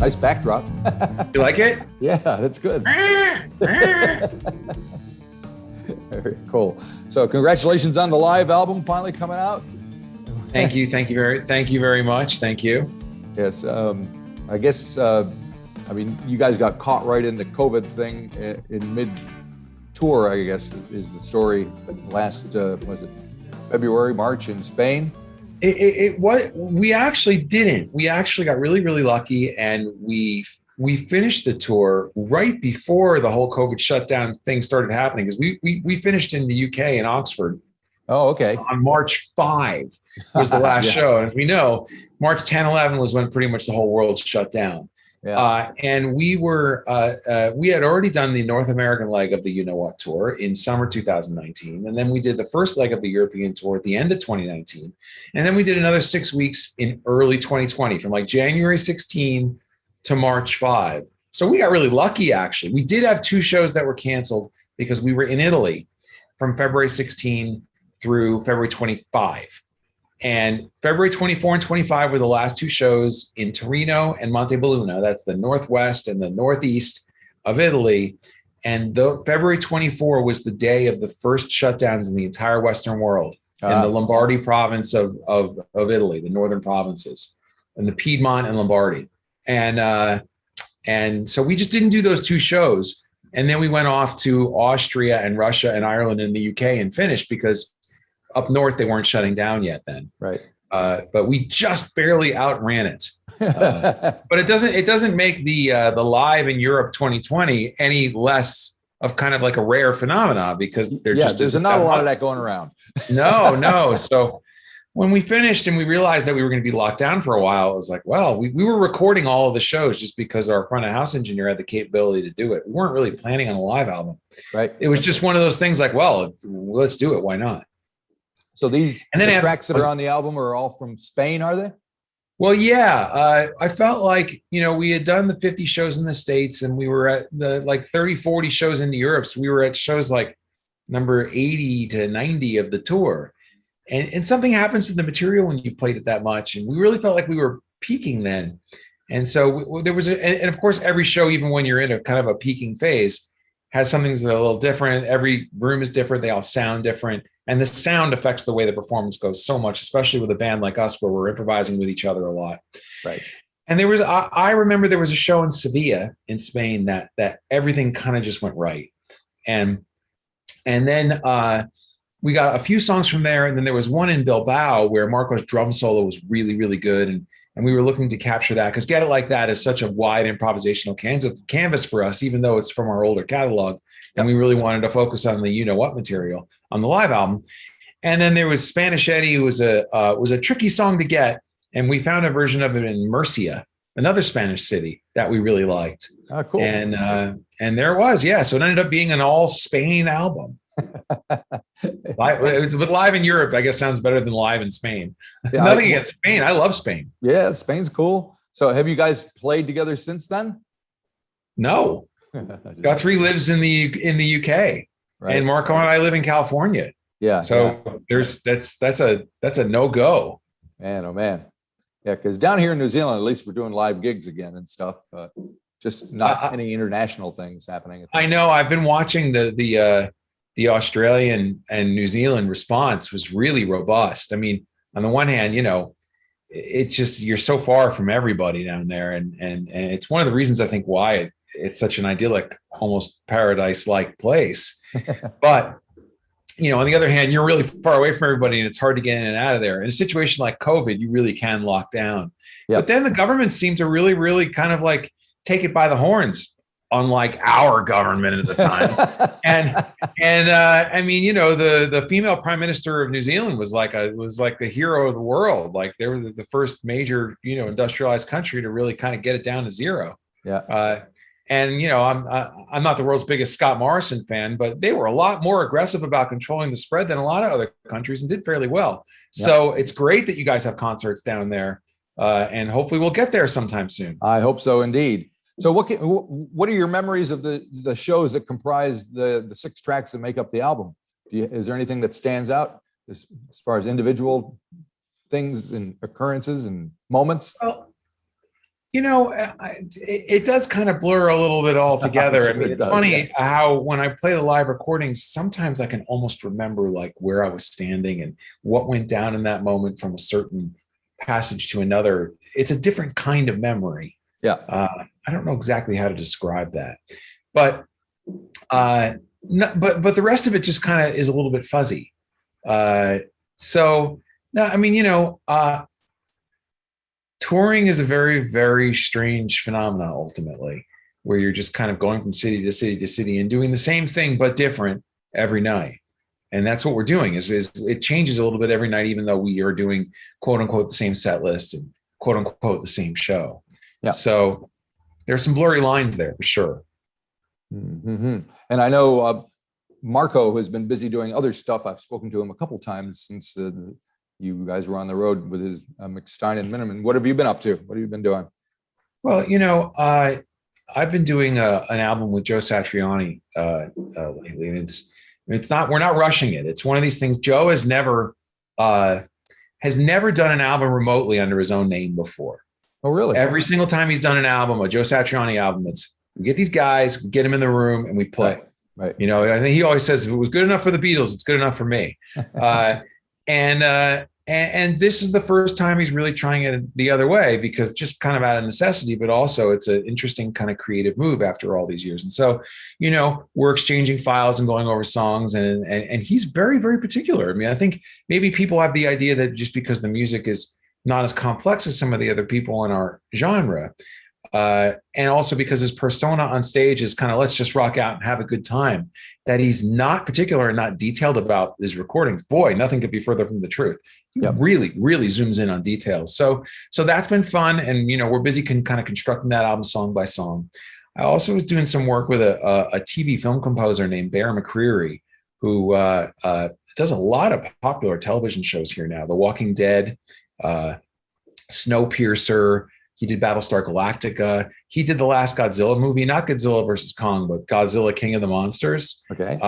Nice backdrop. You like it? Yeah, that's good. Very cool. So congratulations on the live album finally coming out. Thank you very much. Thank you. Yes, I guess, you guys got caught right in the COVID thing in mid-tour, I guess, is the story. Last, was it February, March in Spain? We actually didn't. We actually got really, really lucky, and we finished the tour right before the whole COVID shutdown thing started happening, because we finished in the UK in Oxford. Oh, okay. On March 5 was the last show. And as we know, March 10, 11 was when pretty much the whole world shut down. Yeah. And we had already done the North American leg of the You Know What tour in summer 2019. And then we did the first leg of the European tour at the end of 2019. And then we did another 6 weeks in early 2020, from like January 16 to March 5. So we got really lucky, actually. We did have 2 shows that were canceled because we were in Italy from February 16 through February 25. And February 24 and 25 were the last 2 shows in Torino and Montebelluna. That's the northwest and the northeast of Italy. And February 24 was the day of the first shutdowns in the entire Western world, in the Lombardy province of Italy, the northern provinces, and the Piedmont and Lombardy. And so we just didn't do those 2 shows. And then we went off to Austria and Russia and Ireland and the UK and finished, because up north they weren't shutting down yet then. Right. But we just barely outran it. But it doesn't make the live in Europe 2020 any less of kind of like a rare phenomena, because there's not a lot of that going around. No. So when we finished and we realized that we were going to be locked down for a while, it was like, well, we were recording all of the shows just because our front of house engineer had the capability to do it. We weren't really planning on a live album. Right. It was just one of those things like, well, let's do it. Why not? So the tracks that are on the album are all from Spain, are they? Well, yeah. I felt like, we had done the 50 shows in the States, and we were at the 30, 40 shows in Europe. So we were at shows like number 80 to 90 of the tour. And something happens to the material when you played it that much. And we really felt like we were peaking then. And so there was and of course, every show, even when you're in a kind of a peaking phase, has something that's a little different. Every room is different. They all sound different. And the sound affects the way the performance goes so much, especially with a band like us where we're improvising with each other a lot. Right. And I remember there was a show in Sevilla in Spain that everything kind of just went right. And then we got a few songs from there. And then there was one in Bilbao where Marco's drum solo was really, really good. And we were looking to capture that, because Get It Like That is such a wide improvisational canvas for us, even though it's from our older catalog. And we really wanted to focus on the You Know What material on the live album. And then there was Spanish Eddie, who was a tricky song to get. And we found a version of it in Murcia, another Spanish city that we really liked. Oh, cool. And there it was. Yeah. So it ended up being an all Spain album. But live in Europe, I guess, sounds better than live in Spain. Yeah, Nothing against Spain. I love Spain. Yeah, Spain's cool. So have you guys played together since then? No. Guthrie lives in the UK, right, and Marco and I live in California. Yeah. So that's a no-go. Man, oh man. Yeah, because down here in New Zealand, at least we're doing live gigs again and stuff. Just not any international things happening. I know. I've been watching the Australian and New Zealand response was really robust. I mean, on the one hand, it's just, you're so far from everybody down there. And it's one of the reasons I think why it's such an idyllic, almost paradise-like place. But, on the other hand, you're really far away from everybody and it's hard to get in and out of there. In a situation like COVID, you really can lock down. Yep. But then the government seemed to really, really kind of like take it by the horns, unlike our government at the time. The female prime minister of New Zealand was like the hero of the world. Like, they were the first major, industrialized country to really kind of get it down to zero. Yeah. I'm not the world's biggest Scott Morrison fan, but they were a lot more aggressive about controlling the spread than a lot of other countries and did fairly well. Yeah. So it's great that you guys have concerts down there, and hopefully we'll get there sometime soon. I hope so, indeed. So what are your memories of the shows that comprise the 6 tracks that make up the album? Is there anything that stands out as far as individual things and occurrences and moments? Well, it does kind of blur a little bit all together. Sure I mean, it it's does, funny yeah. how when I play the live recordings, sometimes I can almost remember like where I was standing and what went down in that moment from a certain passage to another. It's a different kind of memory. Yeah. I don't know exactly how to describe that, but no, but the rest of it just kind of is a little bit fuzzy. So no, I mean, touring is a very, very strange phenomenon ultimately, where you're just kind of going from city to city to city and doing the same thing but different every night. And that's what we're doing is it changes a little bit every night, even though we are doing quote unquote the same set list and quote unquote the same show. Yeah. So there's some blurry lines there for sure. Mm-hmm. And I know Marco has been busy doing other stuff. I've spoken to him a couple times since you guys were on the road with his McStein and Miniman. What have you been up to? What have you been doing? Well, I've been doing an album with Joe Satriani lately, and it's not, we're not rushing it. It's one of these things. Joe has never done an album remotely under his own name before. Oh, really? Every single time he's done an album, a Joe Satriani album, it's we get these guys, we get them in the room, and we play. Right. I think he always says, if it was good enough for the Beatles, it's good enough for me. And this is the first time he's really trying it the other way, because just kind of out of necessity, but also it's an interesting kind of creative move after all these years. And so, we're exchanging files and going over songs, and he's very, very particular. I mean, I think maybe people have the idea that just because the music is not as complex as some of the other people in our genre, and also because his persona on stage is kind of let's just rock out and have a good time, that he's not particular and not detailed about his recordings. Boy, nothing could be further from the truth. He really, really zooms in on details. So that's been fun, and we're busy kind of constructing that album song by song. I also was doing some work with a TV film composer named Bear McCreary, who does a lot of popular television shows here now. The Walking Dead, Snowpiercer. He did Battlestar Galactica. He did the last Godzilla movie, not Godzilla versus Kong, but Godzilla King of the Monsters. Okay.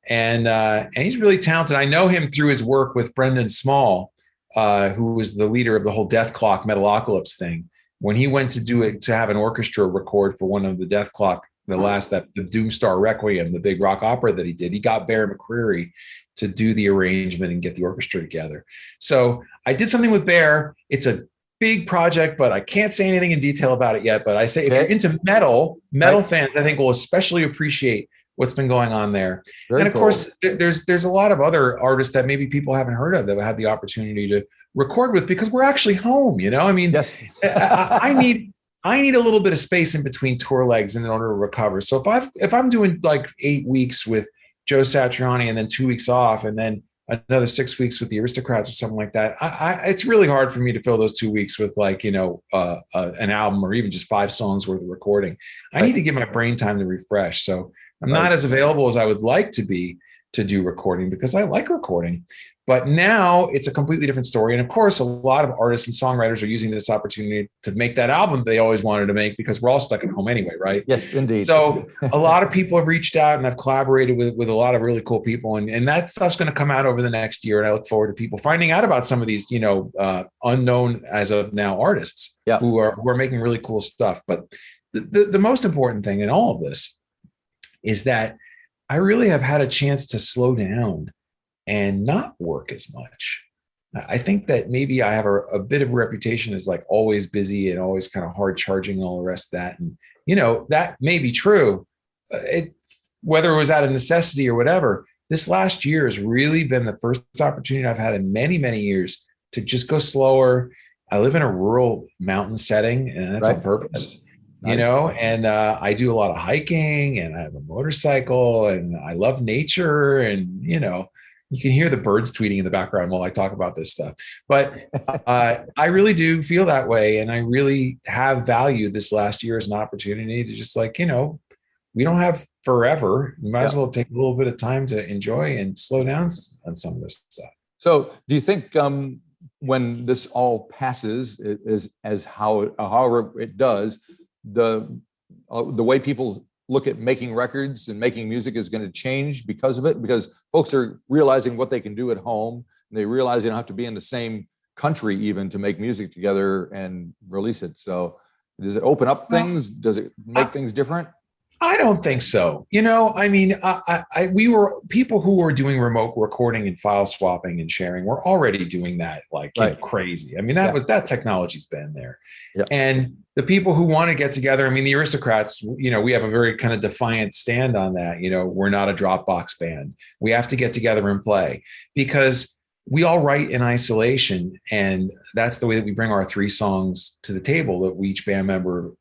And he's really talented. I know him through his work with Brendan Small, who was the leader of the whole Death Clock Metalocalypse thing. When he went to do it, to have an orchestra record for one of the Death Clock, the Doomstar Requiem, the big rock opera that he did, he got Bear McCreary to do the arrangement and get the orchestra together. So I did something with Bear. It's a big project, but I can't say anything in detail about it yet. But I say, if you're into metal fans, I think will especially appreciate what's been going on there. Very and of course, there's a lot of other artists that maybe people haven't heard of that have had the opportunity to record with, because we're actually home. I mean, yes. I need a little bit of space in between tour legs in order to recover. So if I'm doing like 8 weeks with Joe Satriani and then 2 weeks off, and then another 6 weeks with the Aristocrats or something like that, it's really hard for me to fill those 2 weeks with an album or even just 5 songs worth of recording. I need to give my brain time to refresh. So I'm not as available as I would like to be to do recording, because I like recording. But now it's a completely different story. And of course, a lot of artists and songwriters are using this opportunity to make that album they always wanted to make, because we're all stuck at home anyway, right? Yes, indeed. So a lot of people have reached out, and I've collaborated with a lot of really cool people. And that stuff's going to come out over the next year. And I look forward to people finding out about some of these, unknown as of now artists who are making really cool stuff. But the most important thing in all of this is that I really have had a chance to slow down and not work as much. I think that maybe I have a bit of a reputation as like always busy and always kind of hard charging and all the rest of that. And, that may be true. Whether it was out of necessity or whatever, this last year has really been the first opportunity I've had in many, many years to just go slower. I live in a rural mountain setting, and that's on purpose. Nice. And I do a lot of hiking, and I have a motorcycle, and I love nature, and, you can hear the birds tweeting in the background while I talk about this stuff. But I really do feel that way. And I really have valued this last year as an opportunity to just we don't have forever. We might as well take a little bit of time to enjoy and slow down on some of this stuff. So do you think when this all passes, however it does, the way people look at making records and making music is going to change because of it, because folks are realizing what they can do at home, and they realize they don't have to be in the same country even to make music together and release it. So Does it open up things? Does it make things different? I don't think so. You know, I mean, we were people who were doing remote recording and file swapping and sharing. We're already doing that like crazy. I mean, that technology's been there. Yeah. And the people who want to get together, I mean, the Aristocrats, you know, we have a very kind of defiant stand on that. You know, we're not a Dropbox band. We have to get together and play because we all write in isolation. And that's the way that we bring our 3 songs to the table, that we each band member,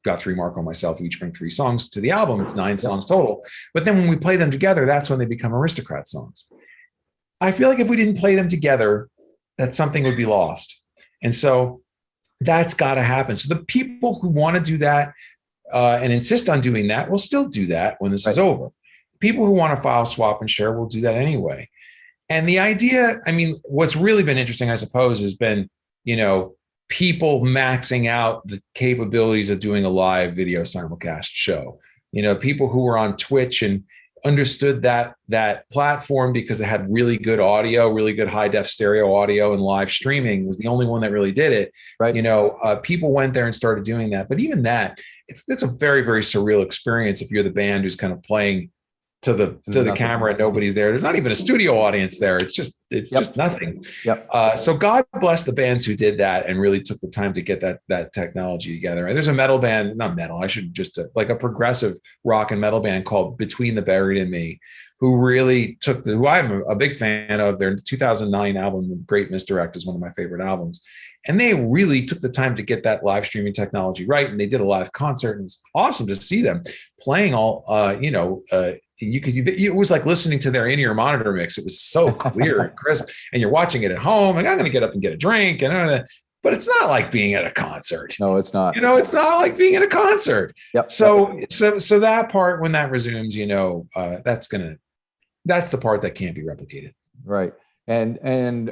Guthrie, Marco, and myself each bring 3 songs to the album. It's 9 songs total. But then when we play them together, that's when they become Aristocrat songs. I feel like if we didn't play them together, that something would be lost. And so that's got to happen. So the people who want to do that and insist on doing that will still do that when this is over. People who want to file swap and share will do that anyway. And the idea, I mean, what's really been interesting, I suppose, has been, you know, people maxing out the capabilities of doing a live video simulcast show. You know, people who were on Twitch and understood that platform because it had really good audio, really good high def stereo audio, and live streaming was the only one that really did it. Right. You know, people went there and started doing that. But even that, it's a very, very surreal experience if you're the band who's kind of playing to the camera and nobody's there. There's not even a studio audience there. It's just nothing. Yep. So God bless the bands who did that and really took the time to get that technology together. And there's a metal band, not metal, I should just like a progressive rock and metal band called Between the Buried and Me, who really who I'm a big fan of. Their 2009 album, The Great Misdirect, is one of my favorite albums. And they really took the time to get that live streaming technology right. And they did a live concert, and it's awesome to see them playing all, it was like listening to their in-ear monitor mix. It was so clear and crisp, and you're watching it at home, and I'm going to get up and get a drink, but it's not like being at a concert. No, it's not. You know, it's not like being at a concert. Yep. So that part, when that resumes, you know, that's the part that can't be replicated. Right. And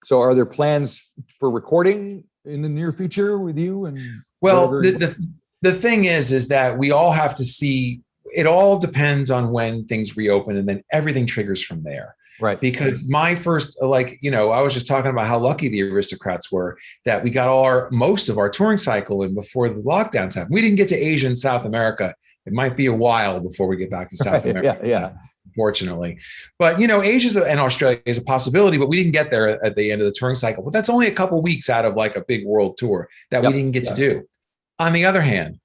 so are there plans for recording in the near future with you? And well, the thing is that we all have to see. It all depends on when things reopen, and then everything triggers from there. Right. Because my first, I was just talking about how lucky the Aristocrats were that we got most of our touring cycle in before the lockdowns happened. We didn't get to Asia and South America. It might be a while before we get back to South America. Yeah. Unfortunately. But, you know, Asia and Australia is a possibility, but we didn't get there at the end of the touring cycle. But that's only a couple of weeks out of like a big world tour that we didn't get to do. On the other hand,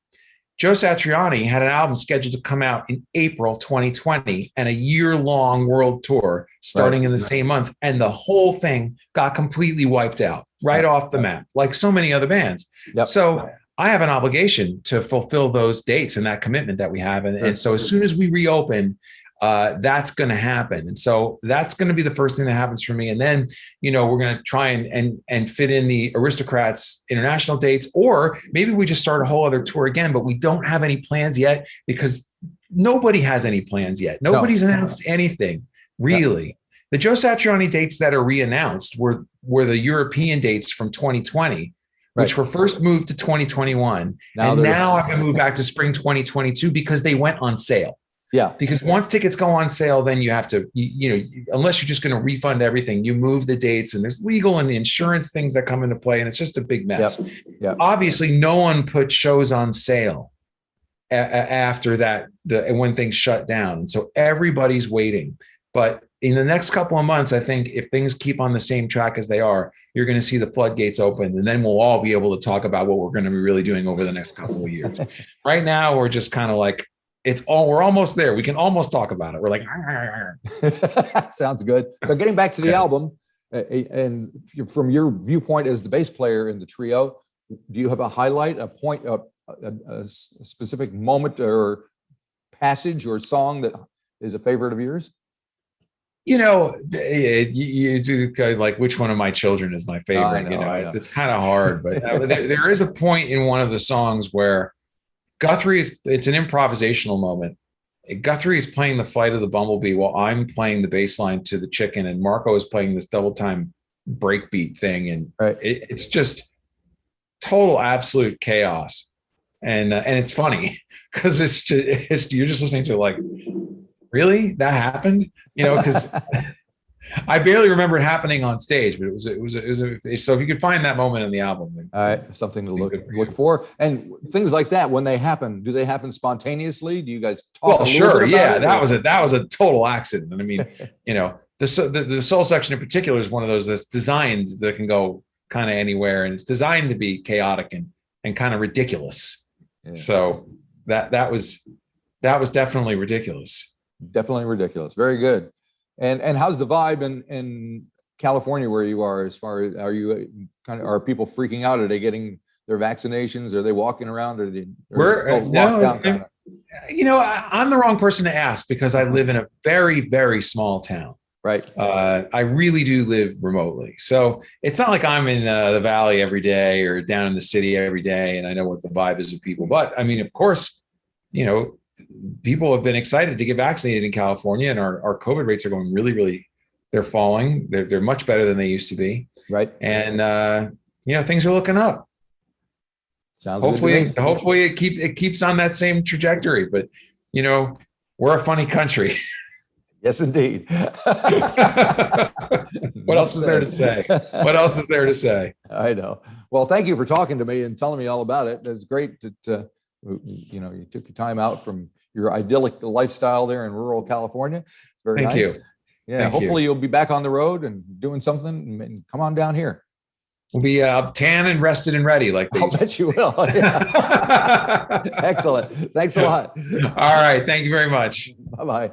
Joe Satriani had an album scheduled to come out in April 2020 and a year-long world tour starting in the same month. And the whole thing got completely wiped out right off the map, like so many other bands. Yep. So I have an obligation to fulfill those dates and that commitment that we have. And so as soon as we reopen, that's going to happen. And so that's going to be the first thing that happens for me. And then, you know, we're going to try and fit in the Aristocrats international dates, or maybe we just start a whole other tour again, but we don't have any plans yet because nobody has any plans yet. Nobody's announced anything really. Yeah. The Joe Satriani dates that are re-announced were the European dates from 2020, which were first moved to 2021. Now I've been moved back to spring 2022 because they went on sale. Yeah. Because once tickets go on sale, then you have to, unless you're just going to refund everything, you move the dates, and there's legal and insurance things that come into play, and it's just a big mess. Yep. Obviously, no one put shows on sale after that, when things shut down. And so everybody's waiting. But in the next couple of months, I think if things keep on the same track as they are, you're going to see the floodgates open, and then we'll all be able to talk about what we're going to be really doing over the next couple of years. Right now, we're just kind of like, we're almost there. We can almost talk about it. We're like, sounds good. So getting back to the album, and from your viewpoint as the bass player in the trio, do you have a highlight, a point, a specific moment or passage or song that is a favorite of yours? You know, you do kind of like, which one of my children is my favorite? It's kind of hard, but there is a point in one of the songs where it's an improvisational moment. Guthrie is playing the Flight of the Bumblebee while I'm playing the bass line to the Chicken, and Marco is playing this double time breakbeat thing. And it's just total absolute chaos. And it's funny because you're just listening to it like, really? That happened? You know, because I barely remember it happening on stage, but so if you could find that moment in the album. All right, something to look for. And things like that, when they happen, do they happen spontaneously? Do you guys talk? Well, sure, yeah, that was a total accident. And I mean, the soul section in particular is one of those that's designed that can go kind of anywhere, and it's designed to be chaotic and kind of ridiculous. Yeah. So that was definitely ridiculous. Definitely ridiculous. Very good. And how's the vibe in California where you are? As far as, are people freaking out? Are they getting their vaccinations? Are they walking around? I'm the wrong person to ask because I live in a very, very small town. Right. I really do live remotely. So it's not like I'm in the valley every day or down in the city every day and I know what the vibe is of people. But I mean, of course, people have been excited to get vaccinated in California, and our COVID rates are going really, really, they're falling. They're much better than they used to be. Right. And, things are looking up. Sounds hopefully, good to me. Hopefully it keeps on that same trajectory, but we're a funny country. Yes, indeed. What else is there to say? What else is there to say? I know. Well, thank you for talking to me and telling me all about it. It's great that, you took your time out from your idyllic lifestyle there in rural California. It's very nice. Thank you. Yeah. Hopefully you'll be back on the road and doing something and come on down here. We'll be tan and rested and ready. I'll bet you will. Yeah. Excellent. Thanks a lot. All right. Thank you very much. Bye-bye.